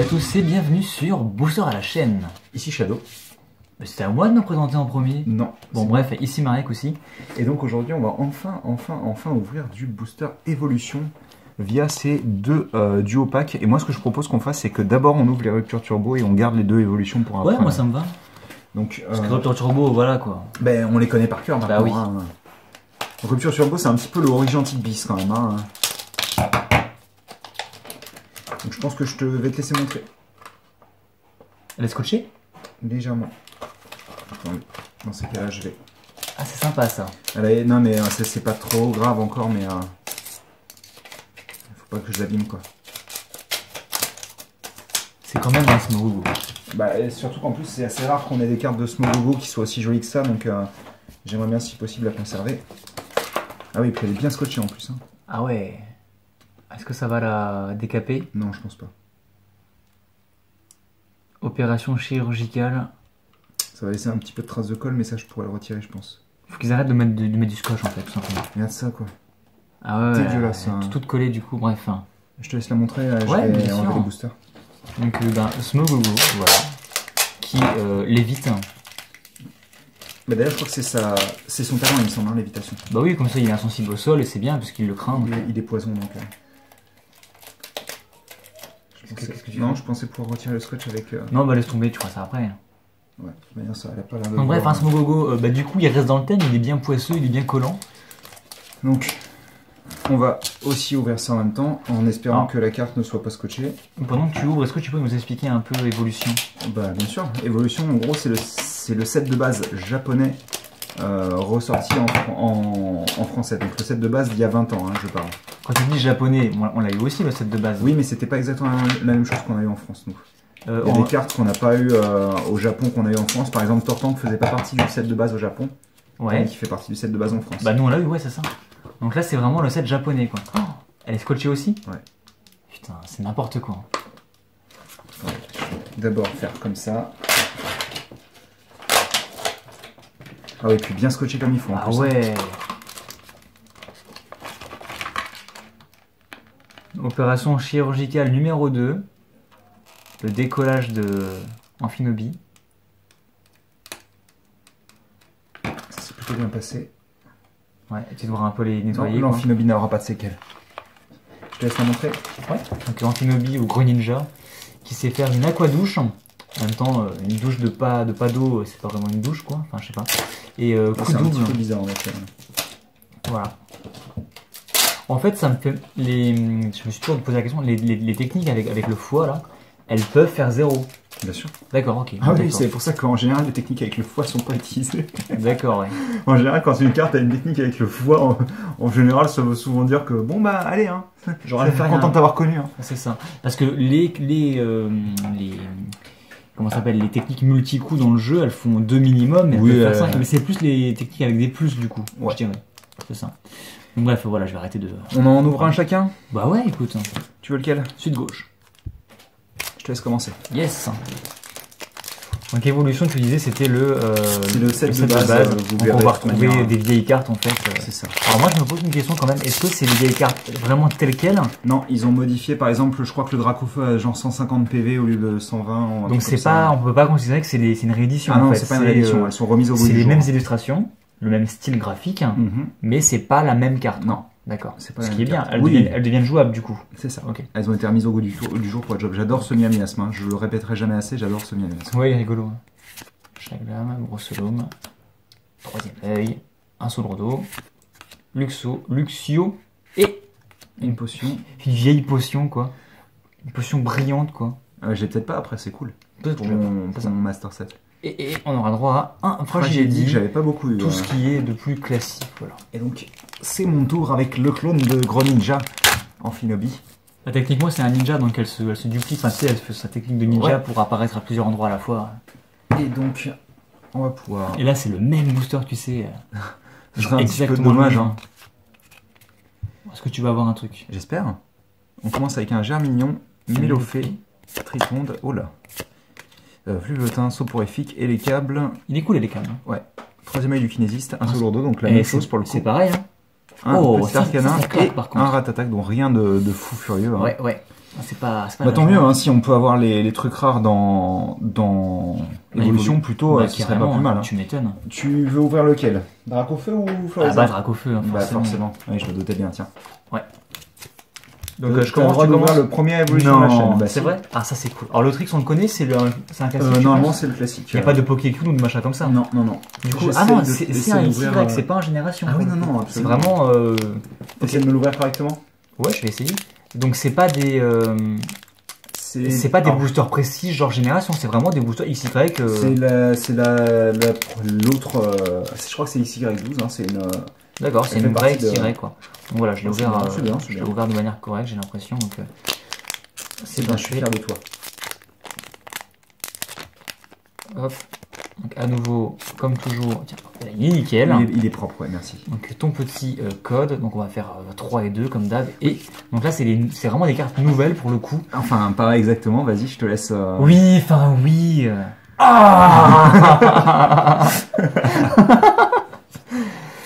à tous et bienvenue sur Booster à la chaîne. Ici Shadow. C'était à moi de me présenter en premier. Non. Bon bref, ici Marek aussi. Et donc aujourd'hui on va enfin ouvrir du booster évolution via ces deux duo packs. Et moi ce que je propose qu'on fasse c'est que d'abord on ouvre les ruptures turbo et on garde les deux évolutions pour après. Ouais, moi ça me va. Donc, parce que rupture turbo, voilà quoi. Ben on les connaît par cœur maintenant. Bah oui. Hein. Rupture turbo c'est un petit peu le Origintic Beast quand même. Hein. Donc je pense que je vais te laisser montrer. Elle est scotchée? Légèrement. Attends, dans ces cas-là, je vais. Ah, c'est sympa ça. Non, mais c'est pas trop grave encore, mais. Faut pas que je l'abîme quoi. C'est quand même un Smogogo. Bah, et surtout qu'en plus, c'est assez rare qu'on ait des cartes de Smogogo qui soient aussi jolies que ça, donc j'aimerais bien, si possible, la conserver. Ah oui, et puis elle est bien scotchée en plus. Hein. Ah ouais. Est-ce que ça va la décaper? Non, je pense pas. Opération chirurgicale. Ça va laisser un petit peu de traces de colle, mais ça, je pourrais le retirer, je pense. Faut qu'ils arrêtent de mettre du scotch en fait, tout simplement. Regarde ça, quoi. Ah ouais, dégueulasse. Hein. Toute collée du coup, bref. Hein. Je te laisse la montrer, je ouais, vais bien enlever sûr. les boosters. Donc, Smogogo, voilà. Qui lévite. Bah d'ailleurs, je crois que c'est son talent, il me semble, hein, l'évitation. Bah oui, comme ça, il est insensible au sol et c'est bien, parce qu'il le craint. Il est poison, donc... Non, je pensais pouvoir retirer le scotch avec... Non, bah laisse tomber, tu feras ça après. Ouais, de toute manière, ça elle a pas l'air de... Donc bref, un Smogogo, bah du coup, il reste dans le thème, il est bien poisseux, il est bien collant. Donc, on va aussi ouvrir ça en même temps, en espérant que la carte ne soit pas scotchée. Pendant que tu ouvres, est-ce que tu peux nous expliquer un peu l'évolution? Bah bien sûr, évolution, en gros, c'est le set de base japonais ressorti en français. Donc le set de base d'il y a 20 ans, hein, je parle. Quand tu dis japonais, on l'a eu aussi le set de base. Oui, mais c'était pas exactement la même chose qu'on a eu en France, nous. Il y a des cartes qu'on n'a pas eu au Japon qu'on a eu en France. Par exemple, Tortank faisait pas partie du set de base au Japon. Ouais. Qui fait partie du set de base en France. Bah nous on l'a eu, ouais, c'est ça. Donc là, c'est vraiment le set japonais, quoi. Oh, elle est scotchée aussi? Ouais. Putain, c'est n'importe quoi. Ouais. D'abord faire comme ça. Ah oui, puis bien scotché comme il faut. Ah ouais. Opération chirurgicale numéro 2. Le décollage de Amphinobie. Ça s'est plutôt bien passé. Ouais, tu devras un peu les nettoyer. L'Amphinobie n'aura pas de séquelles. Je te laisse la montrer. Ouais. Donc Amphinobie ou Greninja qui sait faire une aquadouche. En même temps, une douche de pas d'eau, c'est pas vraiment une douche quoi. Enfin, je sais pas. Et coup double. C'est un petit peu bizarre en fait. Voilà. En fait, ça me fait je me suis toujours posé la question. Les techniques avec le foie là, elles peuvent faire 0. Bien sûr. D'accord, ok. Ah oui, c'est pour ça qu'en général les techniques avec le foie sont pas utilisées. D'accord, ouais. En général, quand une carte a une technique avec le foie, en général, ça veut souvent dire que bon bah allez, hein. J'aurais content de t'avoir connu. Hein. C'est ça. Parce que comment ça s'appelle, les techniques multi-coups dans le jeu, elles font 2 minimum, elles peuvent faire 5, mais c'est plus les techniques avec des plus du coup, ouais. Je dirais. C'est ça. Donc bref, voilà, je vais arrêter de... On en ouvre un chacun? Bah ouais, écoute. Tu veux lequel? Sud-gauche. Je te laisse commencer. Yes. Donc évolution, tu disais, c'était le set de base. Donc on va retrouver des vieilles cartes en fait. C'est ça. Alors moi, je me pose une question quand même. Est-ce que c'est des vieilles cartes vraiment telles quelles? Non, ils ont modifié. Par exemple, je crois que le Dracofeu a genre 150 PV au lieu de 120. Donc c'est pas, on peut pas considérer que c'est une réédition. Ah non, en fait. c'est pas une réédition. Elles sont remises au goût du jour. C'est les mêmes illustrations, le même style graphique, mais c'est pas la même carte. Non. D'accord. Ce qui est bien. Elles deviennent jouables du coup. C'est ça. Okay. Elles ont été remises au goût du jour pour le job. J'adore ce miasme. Hein. Je le répéterai jamais assez. J'adore ce miasme. Oui, rigolo. Chaglam, Brosselome, troisième œil, un Soldredo, Luxio et une potion. Une vieille potion quoi. Une potion brillante quoi. J'ai peut-être pas après, c'est cool. Peut-être pour mon Master Set. Et on aura droit à un Fragility que j'avais pas beaucoup eu. Tout ce qui est de plus classique. Voilà. Et donc, c'est mon tour avec le clone de Greninja Amphinobie. Bah, techniquement, c'est un ninja donc elle se duplique. Enfin, tu sais, elle fait sa technique de ninja pour apparaître à plusieurs endroits à la fois. Et donc, on va pouvoir. Et là, c'est le même booster, tu sais. C'est un petit peu dommage. Hein. Est-ce que tu vas avoir un truc? J'espère. On commence avec un Germignon, Mélofée, Tritonde. Oh là. Fluvetin, soporifique et les câbles. Il est cool, les câbles. Ouais. Troisième œil du kinésiste, un Soldredo, donc la même chose pour le coup. C'est pareil, hein. Un petit Arcanin et un Ratatak, donc rien de fou furieux. Hein. Ouais, ouais. C'est pas Bah tant mieux, hein, si on peut avoir les trucs rares dans Evolution plutôt, bah, ce serait pas plus mal. Hein. Tu m'étonnes. Tu veux ouvrir lequel? Dracofeu ou Florizarre? Ah bah Dracofeu, hein, Bah forcément. Oui, je me doutais bien, tiens. Ouais. Donc je commence à ouvrir le premier Evolution de la chaîne. Bah, c'est vrai? Ah ça c'est cool. Alors le trick on le connaît, c'est un classique. Normalement c'est le classique. Il n'y a pas de Pokécon ou de machin comme ça. Non, non, non. Du coup, ah non, c'est un XY, c'est pas en génération. Ah oui, non, non, c'est vraiment... Essaye de me l'ouvrir correctement? Ouais, je vais essayer. Donc c'est pas des... c'est pas des boosters précis genre génération, c'est vraiment des boosters XY. C'est l'autre... je crois que c'est XY12, hein, c'est une... D'accord, c'est une vraie XY quoi. Donc voilà, je l'ai ouvert, bien. Ouvert de manière correcte, j'ai l'impression. Donc c'est bien, je suis fier de toi. Hop. Donc à nouveau, comme toujours, tiens, il est nickel. Il est propre, ouais, merci. Donc ton petit code, donc on va faire 3 et 2 comme d'hab. Et donc là c'est vraiment des cartes nouvelles pour le coup. Enfin, pas exactement, vas-y, je te laisse... Oui, enfin oui. Ah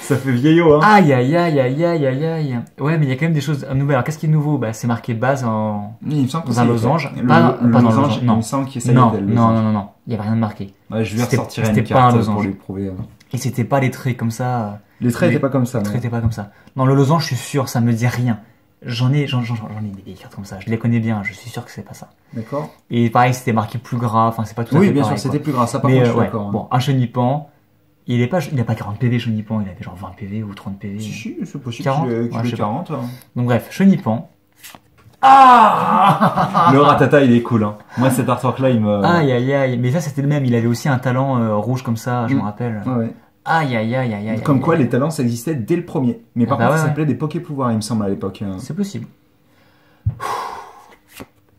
Ça fait vieillot, hein. Aïe, aïe, aïe, aïe, aïe, aïe, aïe. Ouais, mais il y a quand même des choses nouvelles. Alors, qu'est-ce qui est nouveau? Bah, c'est marqué base dans un losange. Pas dans le losange, non. Il me semble qu'il non, non. Il n'y avait rien de marqué. Ouais, je vais ressortir une carte pour lui prouver. Et c'était pas les traits comme ça. Les traits n'étaient pas comme ça. Les traits n'étaient pas comme ça. Non, le losange, je suis sûr, ça me dit rien. J'en ai des cartes comme ça. Je les connais bien. Je suis sûr que c'est pas ça. D'accord. Et pareil, c'était marqué plus gras. Enfin, c'est pas tout à fait Oui, bien pareil, sûr, c'était plus gras. Ça, par contre, je suis d'accord. Bon, un chenipan. Il a pas 40 PV, Chenipan, il avait genre 20 PV ou 30 PV. Si, c'est possible 40, qu'il ait 40. Hein. Donc bref, Chenipan. Ah Le Ratata, il est cool. Hein. Moi, cet artwork-là, il me... Aïe, aïe, aïe. Mais ça, c'était le même. Il avait aussi un talent rouge comme ça, je me rappelle. Ouais. Aïe, aïe, aïe, aïe, aïe. Comme quoi, les talents, ça existait dès le premier. Mais par contre, ça s'appelait des Poké-pouvoirs, il me semble, à l'époque. C'est possible.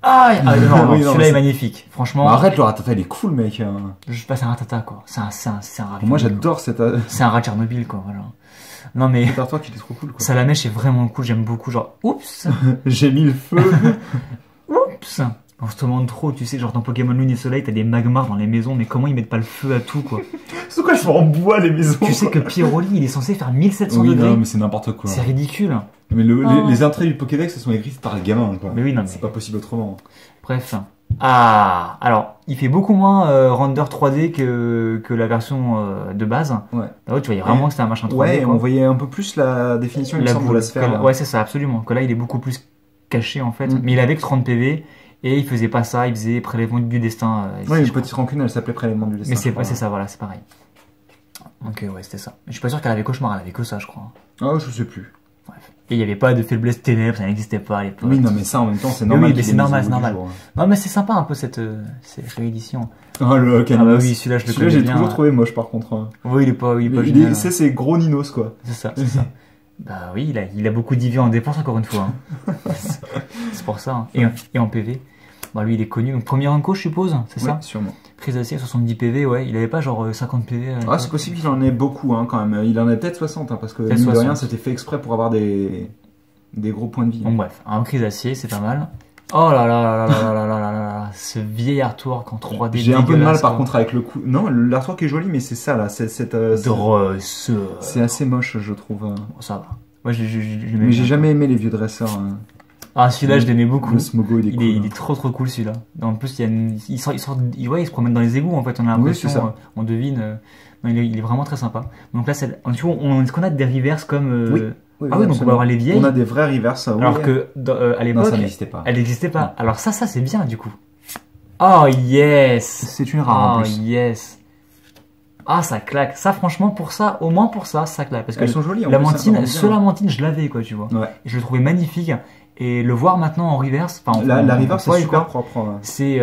Ah non, oui, celui-là est magnifique, franchement. Bah, arrête, le Ratata, il est cool, mec. Je passe un Ratata, quoi. C'est un rat. Moi, j'adore cette... C'est un rat Tchernobyl, quoi, voilà. Non, mais... Cet artwork, il est trop cool, quoi. Salamèche est vraiment cool, j'aime beaucoup, genre... Oups. J'ai mis le feu. Oups. On se demande trop, tu sais, genre dans Pokémon Lune et Soleil, t'as des magmars dans les maisons, mais comment ils mettent pas le feu à tout, quoi. C'est quoi, ils sont en bois, les maisons. Tu sais que Pieroli, il est censé faire 1700 degrés. Oui, non, mais c'est n'importe quoi. C'est ridicule. Mais les entrées du Pokédex, elles sont écrites par le gamin, quoi. Mais oui, non, c'est pas possible autrement. Bref. Ah, alors, il fait beaucoup moins render 3D que la version de base. Ouais. Là, tu voyais vraiment que c'était un machin 3D. Ouais, on voyait un peu plus la définition, il me semble, de la sphère. Ouais, c'est ça, absolument. Que là, il est beaucoup plus caché, en fait. Mais il avait que 30 PV. Et il faisait pas ça, il faisait prélèvement du destin. Oui, une petite rancune, elle s'appelait prélèvement du destin. Mais c'est ça, voilà, c'est pareil. Donc ouais, c'était ça. Mais je suis pas sûr qu'elle avait cauchemar, elle avait que ça, je crois. Ah, je sais plus. Bref. Et il y avait pas de faiblesse ténèbres, ça n'existait pas à l'époque. Oui, non, mais ça en même temps, c'est normal. Oui, mais c'est normal, c'est normal. Non, mais c'est sympa un peu cette réédition. Ah, le Caninos. Ah bah oui, celui-là, je le connais bien. J'ai toujours trouvé moche, par contre. Oui, il est pas génial. C'est gros Ninos, quoi. C'est ça, c'est ça. Bah oui, il a beaucoup d'IV en défense, encore une fois. C'est pour ça. Et en PV. Bah lui il est connu, donc premier Unco je suppose, c'est ça? Sûrement. Prise d'acier, 70 PV, ouais, il avait pas genre 50 PV. Ah c'est possible qu'il en ait beaucoup hein, quand même, il en a peut-être 60 hein, parce que mine de rien c'était fait exprès pour avoir des gros points de vie. Bon bref, un prise d'acier c'est pas mal. Oh là là là là là là là là là, ce vieil artwork en 3D. J'ai un peu de mal par contre avec le coup. Non, l'artwork est joli mais c'est ça là, c'est c'est assez moche je trouve. Bon, ça va. Moi mais j'ai jamais aimé les vieux dresseurs. Ah celui-là je l'aimais beaucoup. Le Smogo il est cool. Il est trop cool celui-là. En plus il se promène dans les égouts en fait, on a l'impression, on devine. Non, il est vraiment très sympa. Donc là est-ce qu'on a des reverse comme oui, ah oui, donc on va avoir les vieilles. On a des vrais reverse. Alors que à l'époque ça n'existait pas. Elle n'existait pas. Alors ça c'est bien du coup. Oh yes. C'est une rare en plus. Oh yes. Ah ça claque. Ça franchement pour ça, au moins pour ça claque parce que elles sont jolies. La mantine, Lamantine je l'avais quoi tu vois. Ouais. Et je le trouvais magnifique. Et le voir maintenant en reverse, la reverse c'est super propre. C'est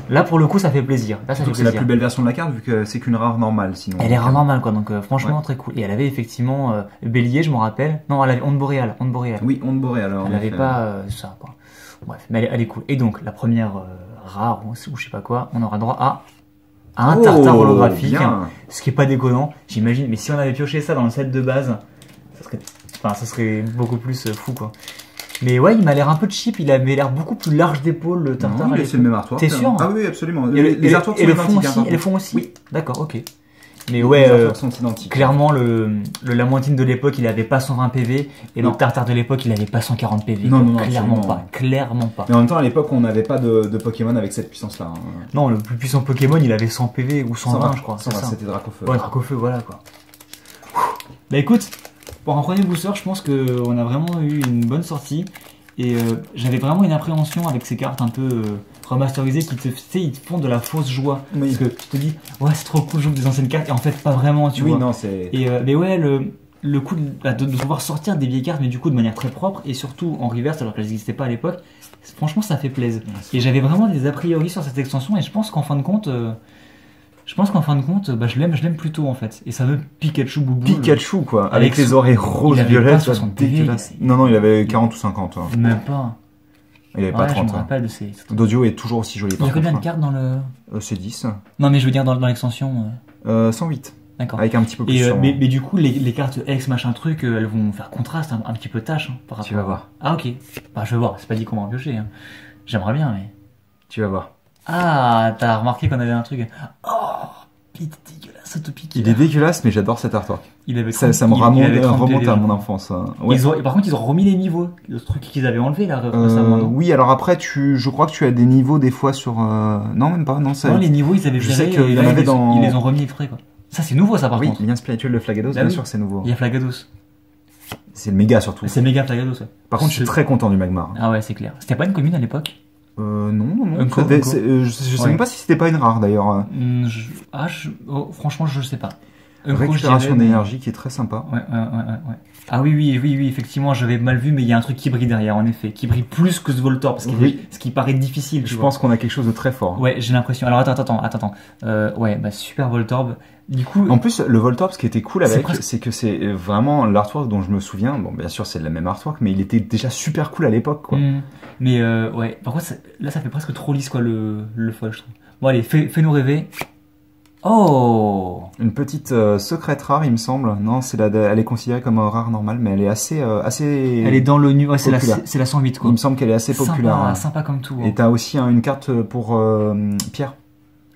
là pour le coup ça fait plaisir. Là ça fait plaisir. C'est la plus belle version de la carte vu que c'est qu'une rare normale sinon. Elle est rare normale quoi, donc franchement très cool. Et elle avait effectivement Bélier, je me rappelle. Non, elle avait Onde Boréale. Oui, Onde Boréale. Elle n'avait pas ça quoi. Bref, mais elle est cool. Et donc la première rare ou je sais pas quoi, on aura droit à un tartare holographique, ce qui est pas déconnant, j'imagine. Mais si on avait pioché ça dans le set de base, ça serait beaucoup plus fou quoi. Mais ouais, il m'a l'air un peu cheap, il avait l'air beaucoup plus large d'épaule le tartare. Non, c'est le même artwork. T'es sûr? Ah oui, absolument. Les artworks sont identiques. Et le fond aussi? Oui. D'accord, ok. Mais ouais, les artworks sont identiques. Clairement, le Lamantine de l'époque, il avait pas 120 PV, et le Tartare de l'époque, il avait pas 140 PV. Non, clairement pas. Clairement pas. Mais en même temps, à l'époque, on n'avait pas de Pokémon avec cette puissance-là. Hein. Non, le plus puissant Pokémon, il avait 100 PV ou 120, je crois. 120, c'était Dracofeu. Ouais, Dracofeu, voilà quoi. Bah écoute, pour un premier booster, je pense qu'on a vraiment eu une bonne sortie. Et j'avais vraiment une appréhension avec ces cartes un peu remasterisées qui ils te font de la fausse joie. Oui. Parce que tu te dis, ouais, c'est trop cool, je joue des anciennes cartes, et en fait, pas vraiment, tu vois. Non, c'est. Et mais ouais, le coup de pouvoir sortir des vieilles cartes, mais du coup de manière très propre, et surtout en reverse, alors qu'elles n'existaient pas à l'époque, franchement, ça fait plaisir. Et j'avais vraiment des a priori sur cette extension, et je pense qu'en fin de compte. Bah, je l'aime plutôt en fait. Et ça veut Pikachu Boubou. Pikachu quoi, avec les oreilles roses-violettes, dégueulasse. Non, il avait 40 ou 50. Hein. Même pas. Il avait pas 30. Je me rappelle de ces. D'audio est toujours aussi joli. Il y a combien de cartes dans le. C'est 10. Non, mais je veux dire dans l'extension. 108. D'accord. Avec un petit peu plus. Mais du coup, les cartes X machin truc, elles vont faire contraste, un petit peu tâche. Hein, par rapport. Tu vas voir. Ah, ok. Bah, je vais voir. C'est pas dit qu'on va en piocher. Hein. J'aimerais bien, mais. Tu vas voir. Ah, t'as remarqué qu'on avait un truc. Oh! Il est dégueulasse, Autopic. Il est dégueulasse, mais j'adore cet artwork. Ça me remonte à mon enfance. Ouais. Par contre, ils ont remis les niveaux. Le truc qu'ils avaient enlevé là récemment. Oui, alors après, je crois que tu as des niveaux des fois sur. Non, même pas. Non, les niveaux, ils avaient viré. Je sais qu'il y en avait dans. Ils les ont remis exprès quoi. Ça, c'est nouveau ça par contre. Oui, lien spirituel de Flagados, bien sûr, c'est nouveau. Il y a Flagados. C'est le méga surtout. C'est méga Flagados. Ouais. Par contre, je suis très content du Magmar. Ah ouais, c'est clair. C'était pas une commune à l'époque? Non. Je sais même pas si c'était pas une rare d'ailleurs. Franchement, je sais pas. Récupération d'énergie qui est très sympa. Ouais. Ah oui, effectivement, j'avais mal vu, mais il y a un truc qui brille derrière, en effet. Qui brille plus que ce Voltorb, ce qui paraît difficile. Je pense qu'on a quelque chose de très fort. Ouais, j'ai l'impression. Alors attends. Super Voltorb. Du coup, en plus, le Voltorb, ce qui était cool avec, c'est que c'est vraiment l'artwork dont je me souviens. Bon, bien sûr, c'est le même artwork, mais il était déjà super cool à l'époque, quoi. Mais ouais, par contre, là, ça fait presque trop lisse, quoi, le foil, je trouve. Bon, allez, fais-nous rêver. Oh! Une petite secrète rare, il me semble. Non, elle est considérée comme rare normale, mais elle est assez. Elle est dans le nu. Ouais, c'est la 108, quoi. Il me semble qu'elle est assez populaire. Sympa comme tout. Et t'as aussi une carte pour Pierre.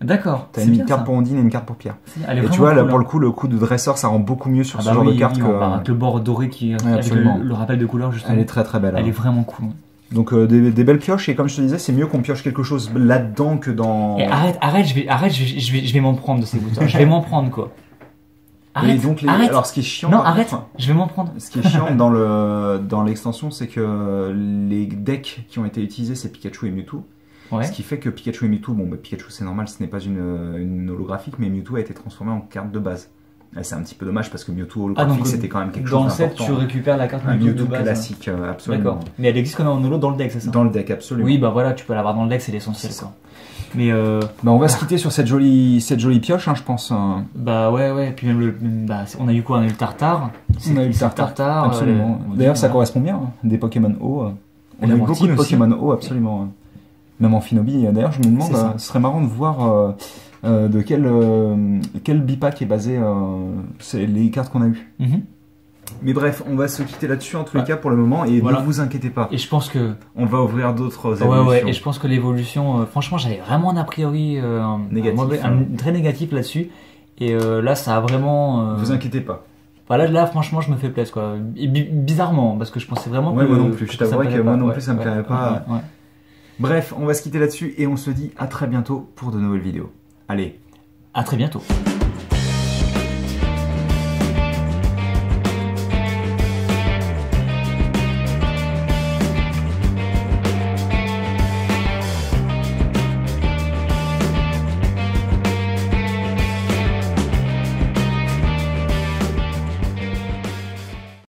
D'accord. T'as une carte pour Ondine et une carte pour Pierre. Et tu vois, là, pour le coup de dresseur, ça rend beaucoup mieux sur ce genre de carte avec le bord doré avec le rappel de couleur, justement. Elle est très très belle. Elle est vraiment cool. Donc des belles pioches, et comme je te disais, c'est mieux qu'on pioche quelque chose là-dedans que dans. Et arrête, je vais m'en prendre de ces boutons. Je vais m'en prendre quoi. Arrête, et donc alors ce qui est chiant. Non, arrête, je vais m'en prendre. Ce qui est chiant dans l'extension, c'est que les decks qui ont été utilisés, c'est Pikachu et Mewtwo. Ouais. Ce qui fait que Pikachu et Mewtwo, Pikachu c'est normal, ce n'est pas une holographique, mais Mewtwo a été transformé en carte de base. C'est un petit peu dommage parce que Mewtwo holographique c'était quand même quelque chose d'important. Dans le set, tu récupères la carte Mewtwo classique, absolument. D'accord. Mais elle existe quand même en holo dans le deck, c'est ça? Dans le deck, absolument. Oui, bah voilà, tu peux l'avoir dans le deck, c'est l'essentiel. Mais on va se quitter sur cette jolie pioche, je pense. Bah ouais. Puis même on a eu quoi? On a eu le Tartare. On a eu le Tartare, absolument. D'ailleurs, ça correspond bien, des Pokémon O. On a eu beaucoup de Pokémon O, absolument. Même en Finobi. D'ailleurs, je me demande, ce serait marrant de voir de quel bipack est basé les cartes qu'on a eues. Mais bref, on va se quitter là-dessus en tous les cas pour le moment, et ne vous inquiétez pas. Et je pense que on va ouvrir d'autres évolutions. Ouais, et je pense que l'évolution, franchement, j'avais vraiment un a priori très négatif là-dessus, et là, ça a vraiment. Vous inquiétez pas. Là, franchement, je me fais plaisir, quoi. Et bizarrement, parce que je pensais vraiment que. Moi non plus. Je t'avouerais que moi non plus, ça me plairait pas. Ouais. Bref, on va se quitter là-dessus et on se dit à très bientôt pour de nouvelles vidéos. Allez, à très bientôt.